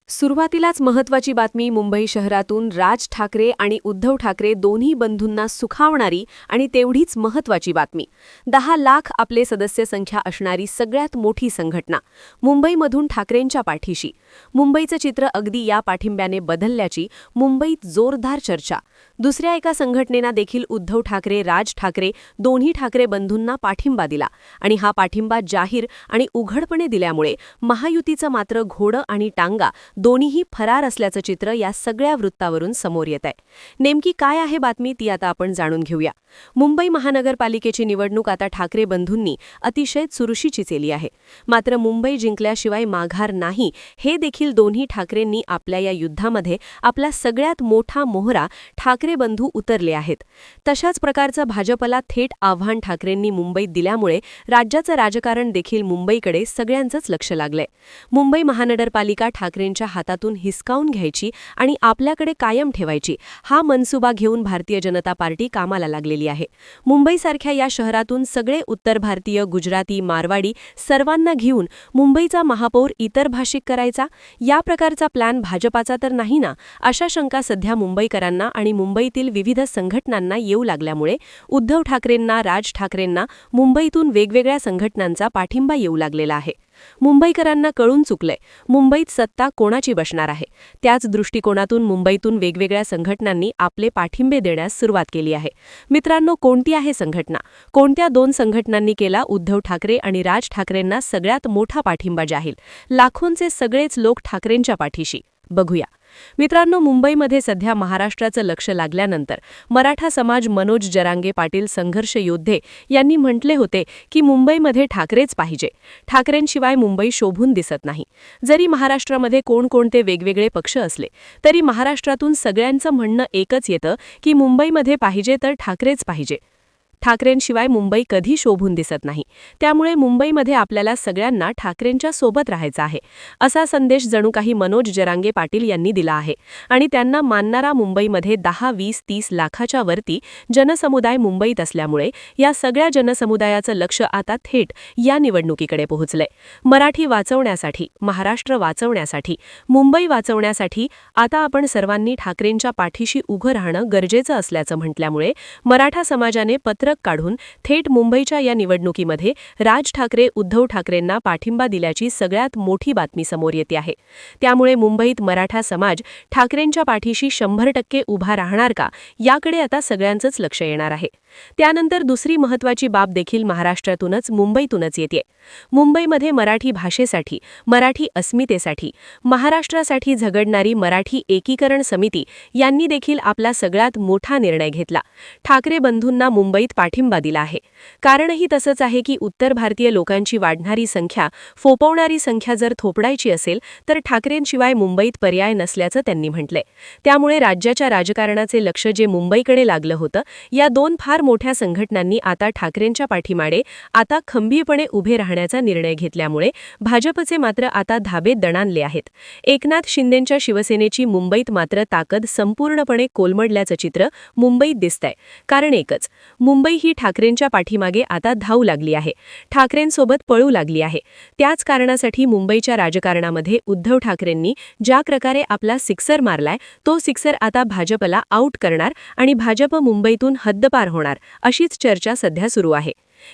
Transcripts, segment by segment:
सुरुवातीलाच महत्त्वाची बातमी मुंबई शहरातून राज ठाकरे आणि उद्धव ठाकरे दोन्ही बंधूंना सुखावणारी आणि तेवढीच महत्त्वाची बातमी. 10 लाख आपले सदस्य संख्या असणारी सगळ्यात मोठी संघटना मुंबईमधून ठाकरेंच्या पाठीशी. मुंबईचं चित्र अगदी या पाठिंब्याने बदलल्याची मुंबईत जोरदार चर्चा. दुसऱ्या एका संघटनेनं देखील उद्धव ठाकरे राज ठाकरे दोन्ही ठाकरे बंधूंना पाठिंबा दिला आणि हा पाठिंबा जाहीर आणि उघडपणे दिल्यामुळे महायुतीचं मात्र घोडं आणि टांगा दोन्हीही फरार असल्याचं चित्र या सगळ्या वृत्तावरून समोर येत आहे. नेमकी काय आहे बातमी ती आता आपण जाणून घेऊया. मुंबई महानगरपालिकेची निवडणूक आता ठाकरे बंधूंनी अतिशय चुरशीची केली आहे. मात्र मुंबई जिंकल्याशिवाय माघार नाही हे देखील दोन्ही ठाकरेंनी आपल्या या युद्धामध्ये आपला सगळ्यात मोठा मोहरा ठाकरे बंधू उतरले आहेत. तशाच प्रकारचं भाजपला थेट आव्हान ठाकरेंनी मुंबईत दिल्यामुळे राज्याचं राजकारण देखील मुंबईकडे सगळ्यांचंच लक्ष लागलंय. मुंबई महानगरपालिका ठाकरेंच्या हातातून हिसकावून घ्यायची आणि आपल्याकडे कायम ठेवायची हा मनसुबा घेऊन भारतीय जनता पार्टी कामाला लागलेली आहे. मुंबईसारख्या या शहरातून सगळे उत्तर भारतीय, गुजराती, मारवाडी सर्वांना घेऊन मुंबईचा महापौर इतर भाषिक करायचा, या प्रकारचा प्लॅन भाजपाचा तर नाही ना, अशा शंका सध्या मुंबईकरांना आणि मुंबईतील विविध संघटनांना येऊ लागल्यामुळे उद्धव ठाकरेंना, राज ठाकरेंना मुंबईतून वेगवेगळ्या संघटनांचा पाठिंबा येऊ लागलेला आहे. मुंबईकरांना कळून चुकलंय मुंबईत सत्ता कोणाची बसणार आहे. त्याच दृष्टिकोनातून मुंबईतून वेगवेगळ्या संघटनांनी आपले पाठिंबे देण्यास सुरुवात केली आहे. मित्रांनो, कोणती आहे संघटना? कोणत्या दोन संघटनांनी केला उद्धव ठाकरे आणि राज ठाकरेंना सगळ्यात मोठा पाठिंबा जाहीर? लाखोंचे सगळेच लोक ठाकरेंच्या पाठीशी. बघूया मित्रांनो, मुंबईमध्ये सध्या महाराष्ट्राचं लक्ष लागल्यानंतर मराठा समाज मनोज जरांगे पाटील संघर्ष योद्धे यांनी म्हटले होते की मुंबईमध्ये ठाकरेच पाहिजे. ठाकरेंशिवाय मुंबई शोभून दिसत नाही. जरी महाराष्ट्रामध्ये कोणकोणते वेगवेगळे पक्ष असले तरी महाराष्ट्रातून सगळ्यांचं म्हणणं एकच येतं की मुंबईमध्ये पाहिजे तर ठाकरेच पाहिजे. ठाकरेंशिवाय मुंबई कधी शोभून दिसत नाही. त्यामुळे मुंबईमध्ये आपल्याला सगळ्यांना ठाकरेंच्या सोबत राहायचं आहे असा संदेश जणू काही मनोज जरांगे पाटील यांनी दिला आहे. आणि त्यांना मानणारा मुंबईमध्ये 10, 20, 30 लाखाच्या वरती जनसमुदाय मुंबईत असल्यामुळे या सगळ्या जनसमुदायाचं लक्ष आता थेट या निवडणुकीकडे पोहोचलंय. मराठी वाचवण्यासाठी, महाराष्ट्र वाचवण्यासाठी, मुंबई वाचवण्यासाठी आता आपण सर्वांनी ठाकरेंच्या पाठीशी उभं राहणं गरजेचं असल्याचं म्हटल्यामुळे मराठा समाजाने पत्रक काढून थेट मुंबईच्या या निवडणुकीमध्ये राज ठाकरे उद्धव ठाकरेंना पाठिंबा दिल्याची सगळ्यात मोठी बातमी समोर येते आहे. त्यामुळे मुंबईत मराठा समाज ठाकरेंच्या पाठीशी 100% उभा राहणार का, याकडे आता सगळ्यांचंच लक्ष येणार आहे. त्यानंतर दुसरी महत्त्वाची बाब देखील महाराष्ट्रातूनच, मुंबईतूनच येते. मुंबईमध्ये मराठी भाषेसाठी, मराठी अस्मितेसाठी, महाराष्ट्रासाठी झगडणारी मराठी एकीकरण समिती यांनी देखील आपला सगळ्यात मोठा निर्णय घेतला. ठाकरे बंधूंना मुंबईत पाठिंबा दिला आहे. कारणही तसंच आहे की उत्तर भारतीय लोकांची वाढणारी संख्या, फोपवणारी संख्या जर थोपडायची असेल तर ठाकरेंशिवाय मुंबईत पर्याय नसल्याचं त्यांनी म्हटलंय. त्यामुळे राज्याच्या राजकारणाचे लक्ष जे मुंबईकडे लागलं होतं, या दोन फार मोठ्या संघटनांनी आता ठाकरेंच्या पाठीमागे आता खंबीरपणे उभे राहण्याचा निर्णय घेतल्यामुळे भाजपचे मात्र आता धाबे दणाणले आहेत. एकनाथ शिंदेंच्या शिवसेनेची मुंबईत मात्र ताकद संपूर्णपणे कोलमडल्याचं चित्र मुंबईत दिसतंय. कारण एकच, मुंबई ही ठाकरेंच्या पाठीमागे आता धावू लागली आहे, ठाकरेंसोबत पळू लागली आहे. त्याच कारणासाठी मुंबईच्या राजकारणामध्ये उद्धव ठाकरेंनी ज्या प्रकारे आपला सिक्सर मारलाय, तो सिक्सर आता भाजपला आऊट करणार आणि भाजप मुंबईतून हद्दपार होणार अशीच चर्चा सध्या सुरू आहे.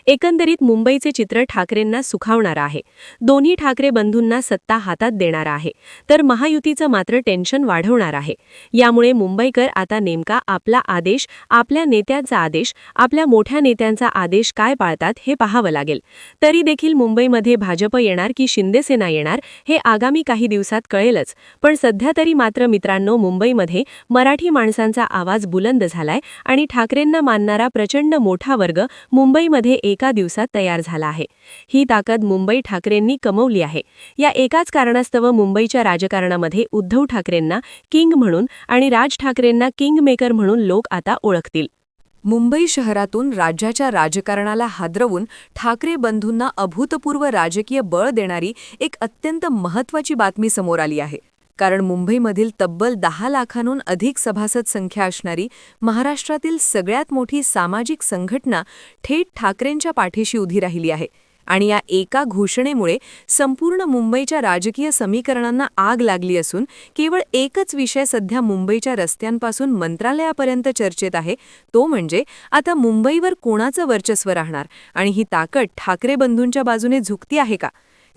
एकंदरीत मुंबईचे चित्र ठाकरेंना सुखावणारं आहे. दोन्ही ठाकरे बंधूंना सत्ता हातात देणारा आहे, तर महायुतीचं मात्र टेन्शन वाढवणार आहे. यामुळे मुंबईकर आता नेमका आपला आदेश, आपल्या नेत्यांचा आदेश, आपल्या मोठ्या नेत्यांचा आदेश काय पाळतात हे पाहावं लागेल. तरी देखील मुंबईमध्ये भाजप येणार की शिंदेसेना येणार हे आगामी काही दिवसात कळेलच. पण सध्या तरी मात्र मित्रांनो, मुंबईमध्ये मराठी माणसांचा आवाज बुलंद झालाय आणि ठाकरेंना मानणारा प्रचंड मोठा वर्ग मुंबईमध्ये एका दिवसात तयार झाला आहे. ही ताकद मुंबई ठाकरेंनी कमवली आहे. या एकाच कारणास्तव मुंबईच्या राजकारणामध्ये उद्धव ठाकरेंना किंग म्हणून आणि राज ठाकरेंना किंग मेकर म्हणून लोक आता ओळखतील. मुंबई शहरातून राज्याच्या राजकारणाला हादरवून ठाकरे बंधूंना अभूतपूर्व राजकीय बळ देणारी एक अत्यंत महत्त्वाची बातमी समोर आली आहे. कारण मुंबईमधील तब्बल 10 लाखांहून अधिक सभासद संख्या असणारी महाराष्ट्रातील सगळ्यात मोठी सामाजिक संघटना थेट ठाकरेंच्या पाठीशी उभी राहिली आहे. आणि या एका घोषणेमुळे संपूर्ण मुंबईच्या राजकीय समीकरणांना आग लागली असून केवळ एकच विषय सध्या मुंबईच्या रस्त्यांपासून मंत्रालयापर्यंत चर्चेत आहे, तो म्हणजे आता मुंबईवर कोणाचं वर्चस्व राहणार आणि ही ताकद ठाकरे बंधूंच्या बाजूने झुकती आहे का?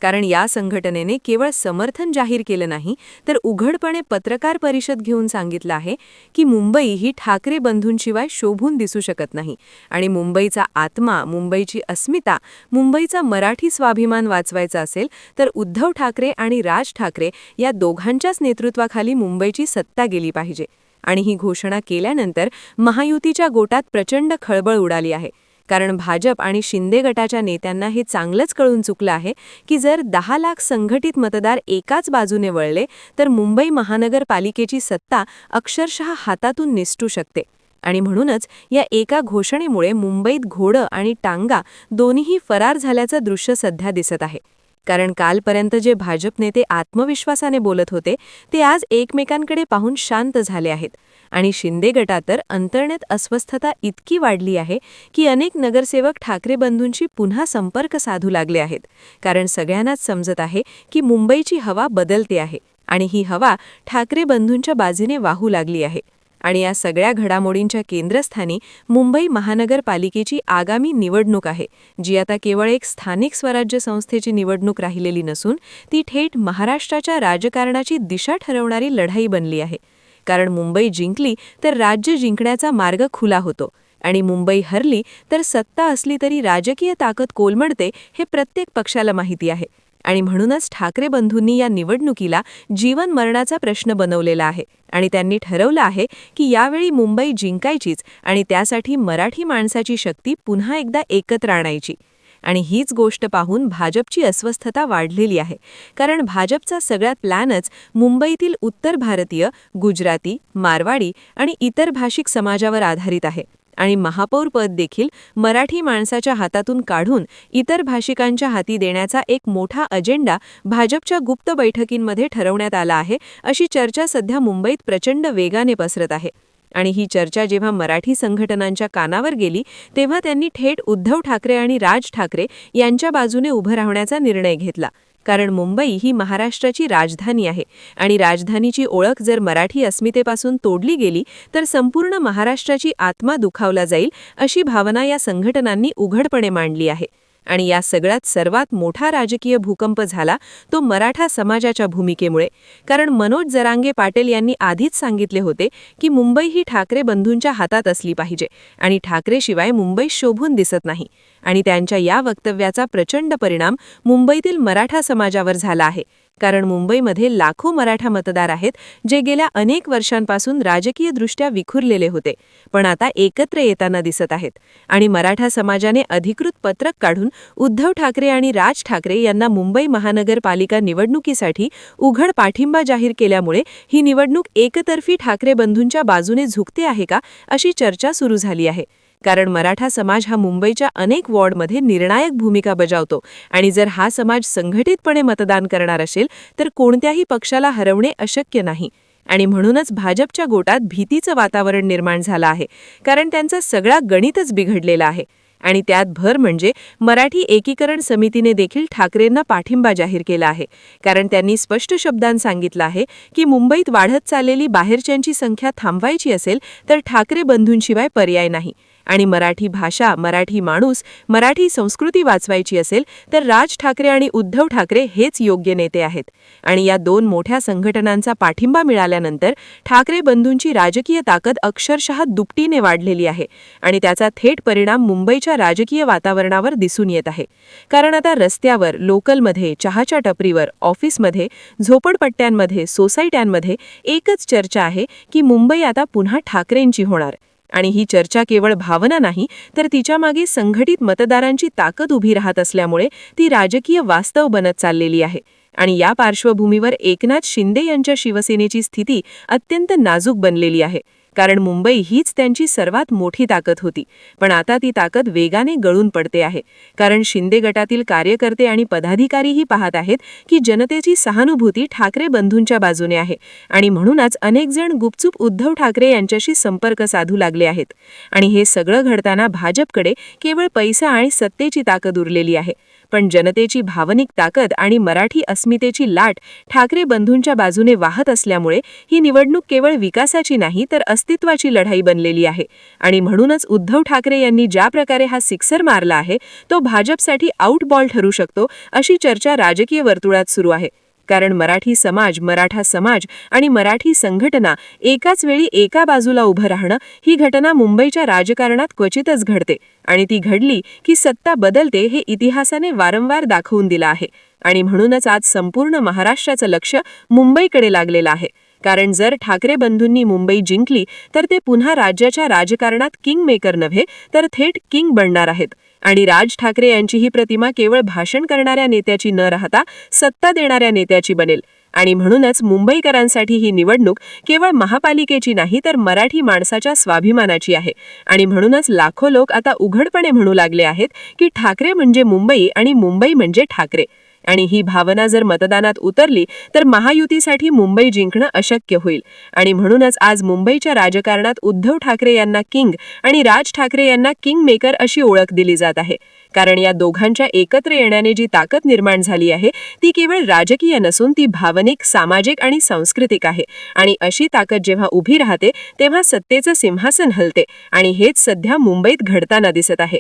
कारण या संघटनेने केवळ समर्थन जाहीर केलं नाही, तर उघडपणे पत्रकार परिषद घेऊन सांगितलं आहे की मुंबई ही ठाकरे बंधूंशिवाय शोभून दिसू शकत नाही आणि मुंबईचा आत्मा, मुंबईची अस्मिता, मुंबईचा मराठी स्वाभिमान वाचवायचा असेल तर उद्धव ठाकरे आणि राज ठाकरे या दोघांच्याच नेतृत्वाखाली मुंबईची सत्ता गेली पाहिजे. आणि ही घोषणा केल्यानंतर महायुतीच्या गोटात प्रचंड खळबळ उडाली आहे. कारण भाजप आणि शिंदे गटाच्या नेत्यांना हे चांगलंच कळून चुकलं आहे की जर 10 लाख संघटित मतदार एकाच बाजूने वळले तर मुंबई महानगरपालिकेची सत्ता अक्षरशः हातातून निसटू शकते. आणि म्हणूनच या एका घोषणेमुळे मुंबईत घोडं आणि टांगा दोन्हीही फरार झाल्याचं दृश्य सध्या दिसत आहे. कारण कालपर्यंत जे भाजप नेते आत्मविश्वासाने बोलत होते ते आज एकमेकांकडे पाहून शांत झाले आहेत. आणि शिंदे गटात तर अंतर्गत अस्वस्थता इतकी वाढली आहे की अनेक नगरसेवक ठाकरे बंधूंशी पुन्हा संपर्क साधू लागले आहेत. कारण सगळ्यांनाच समजत आहे की मुंबईची हवा बदलते आहे आणि ही हवा ठाकरे बंधूंच्या बाजूने वाहू लागली आहे. आणि या सगळ्या घडामोडींच्या केंद्रस्थानी मुंबई महानगरपालिकेची आगामी निवडणूक आहे, जी आता केवळ एक स्थानिक स्वराज्य संस्थेची निवडणूक राहिलेली नसून ती थेट महाराष्ट्राच्या राजकारणाची दिशा ठरवणारी लढाई बनली आहे. कारण मुंबई जिंकली तर राज्य जिंकण्याचा मार्ग खुला होतो आणि मुंबई हरली तर सत्ता असली तरी राजकीय ताकद कोलमडते हे प्रत्येक पक्षाला माहिती आहे. आणि म्हणूनच ठाकरे बंधूंनी या निवडणुकीला जीवन मरणाचा प्रश्न बनवलेला आहे आणि त्यांनी ठरवलं आहे की यावेळी मुंबई जिंकायचीच आणि त्यासाठी मराठी माणसाची शक्ती पुन्हा एकदा एकत्र आणायची. आणि हीच गोष्ट पाहून भाजपची अस्वस्थता वाढलेली आहे. कारण भाजपचा सगळ्यात प्लॅनच मुंबईतील उत्तर भारतीय, गुजराती, मारवाडी आणि इतर भाषिक समाजावर आधारित आहे. आणि महापौर पद देखील मराठी माणसाच्या हातातून काढून इतर भाषिकांच्या हाती देण्याचा एक मोठा अजेंडा भाजपच्या गुप्त बैठकींमध्ये ठरवण्यात आला आहे, अशी चर्चा सध्या मुंबईत प्रचंड वेगाने पसरत आहे. आणि ही चर्चा जेव्हा मराठी संघटनांच्या कानावर गेली तेव्हा त्यांनी थेट उद्धव ठाकरे आणि राज ठाकरे यांच्या बाजूने उभं राहण्याचा निर्णय घेतला. कारण मुंबई ही महाराष्ट्राची राजधानी आहे आणि राजधानीची ओळख जर मराठी अस्मितेपासून तोडली गेली तर संपूर्ण महाराष्ट्राची आत्मा दुखावला जाईल, अशी भावना या संघटनांनी उघडपणे मांडली आहे. आणि या सगळ्यात सर्वात मोठा राजकीय भूकंप झाला तो मराठा समाजाच्या भूमिकेमुळे. कारण मनोज जरांगे पाटील यांनी आधीच सांगितले होते की मुंबई ही ठाकरे बंधूंच्या हातात असली पाहिजे आणि ठाकरेशिवाय मुंबई शोभून दिसत नाही. आणि त्यांच्या या वक्तव्याचा प्रचंड परिणाम मुंबईतील मराठा समाजावर झाला आहे. कारण मुंबईमध्ये लाखो मराठा मतदार आहेत जे गेल्या अनेक वर्षांपासून राजकीयदृष्ट्या विखुरलेले होते, पण आता एकत्र येताना दिसत आहेत. आणि मराठा समाजाने अधिकृत पत्रक काढून उद्धव ठाकरे आणि राज ठाकरे यांना मुंबई महानगरपालिका निवडणुकीसाठी उघड पाठिंबा जाहीर केल्यामुळे ही निवडणूक एकतर्फी ठाकरे बंधूंच्या बाजूने झुकते आहे का, अशी चर्चा सुरू झाली आहे. कारण मराठा समाज हा मुंबईच्या अनेक वॉर्डमध्ये निर्णायक भूमिका बजावतो आणि जर हा समाज संघटितपणे मतदान करणार असेल तर कोणत्याही पक्षाला हरवणे अशक्य नाही. आणि म्हणूनच भाजपच्या गोटात भीतीचं वातावरण निर्माण झालं आहे. कारण त्यांचा सगळा गणितच बिघडलेला आहे. आणि त्यात भर म्हणजे मराठी एकीकरण समितीने देखील ठाकरेंना पाठिंबा जाहीर केला आहे. कारण त्यांनी स्पष्ट शब्दांत सांगितलं आहे की मुंबईत वाढत चाललेली बाहेरच्यांची संख्या थांबवायची असेल तर ठाकरे बंधूंशिवाय पर्याय नाही. आणि मराठी भाषा, मराठी माणूस, मराठी संस्कृती वाचवायची असेल तर राज ठाकरे आणि उद्धव ठाकरे हेच योग्य नेते आहेत. आणि या दोन मोठ्या संघटनांचा पाठिंबा मिळाल्यानंतर ठाकरे बंधूंची राजकीय ताकद अक्षरशः दुपटीने वाढलेली आहे आणि त्याचा थेट परिणाम मुंबईच्या राजकीय वातावरणावर दिसून येत आहे. कारण आता रस्त्यावर, लोकलमध्ये, चहाच्या टपरीवर, ऑफिसमध्ये, झोपडपट्ट्यांमध्ये, सोसायट्यांमध्ये एकच चर्चा आहे की मुंबई आता पुन्हा ठाकरेंची होणार. आणि ही चर्चा केवळ भावना नाही तर तिच्यामागे संघटित मतदारांची ताकद उभी राहत असल्यामुळे ती राजकीय वास्तव बनत चाललेली आहे. आणि या पार्श्वभूमीवर एकनाथ शिंदे यांच्या शिवसेनेची स्थिती अत्यंत नाजूक बनलेली आहे. कारण मुंबई हीच त्यांची सर्वात मोठी ताकद होती. पण आता ती ताकद वेगाने गळून पडते आहे, कारण शिंदे गटातील कार्यकर्ते आणि पदाधिकारीही पाहत आहेत की जनतेची सहानुभूती ठाकरे बंधूंच्या बाजूने आहे आणि म्हणूनच अनेक जण गुपचूप उद्धव ठाकरे यांच्याशी संपर्क साधू लागले आहेत. आणि हे सगळं घडताना भाजपकडे केवळ पैसा आणि सत्तेची ताकद उरलेली आहे. पण जनतेची भावनिक ताकद आणि मराठी अस्मितेची लाट ठाकरे बंधूंच्या बाजूने वाहत असल्यामुळे ही निवडणूक केवळ विकासाची नाही तर अस्तित्वाची लढाई बनलेली आहे. आणि म्हणूनच उद्धव ठाकरे यांनी ज्या प्रकारे हा सिक्सर मारला आहे तो भाजपसाठी आउट बॉल ठरू शकतो, अशी चर्चा राजकीय वर्तुळात सुरू आहे. कारण मराठी समाज, मराठा समाज आणि मराठी संघटना एकाच वेळी एका बाजूला उभं राहणं ही घटना मुंबईच्या राजकारणात क्वचितच घडते. आणि ती घडली की सत्ता बदलते हे इतिहासाने वारंवार दाखवून दिलं आहे. आणि म्हणूनच आज संपूर्ण महाराष्ट्राचं लक्ष मुंबईकडे लागलेलं आहे. कारण जर ठाकरे बंधूंनी मुंबई जिंकली तर ते पुन्हा राज्याच्या राजकारणात किंग मेकर नव्हे तर थेट किंग बनणार आहेत. आणि राज ठाकरे यांची ही प्रतिमा केवळ भाषण करणाऱ्या नेत्याची न राहता सत्ता देणाऱ्या नेत्याची बनेल. आणि म्हणूनच मुंबईकरांसाठी ही निवडणूक केवळ महापालिकेची नाही तर मराठी माणसाच्या स्वाभिमानाची आहे. आणि म्हणूनच लाखो लोक आता उघडपणे म्हणू लागले आहेत की ठाकरे म्हणजे मुंबई आणि मुंबई म्हणजे ठाकरे. आणि ही भावना जर मतदानात उतरली तर महायुतीसाठी मुंबई जिंकणं अशक्य होईल. आणि म्हणूनच आज मुंबईच्या राजकारणात उद्धव ठाकरे यांना किंग आणि राज ठाकरे यांना किंग मेकर अशी ओळख दिली जात आहे. कारण या दोघांच्या एकत्र येण्याने जी ताकद निर्माण झाली आहे ती केवळ राजकीय नसून ती भावनिक, सामाजिक आणि सांस्कृतिक आहे. आणि अशी ताकद जेव्हा उभी राहते तेव्हा सत्तेचं सिंहासन हलते. आणि हेच सध्या मुंबईत घडताना दिसत आहे.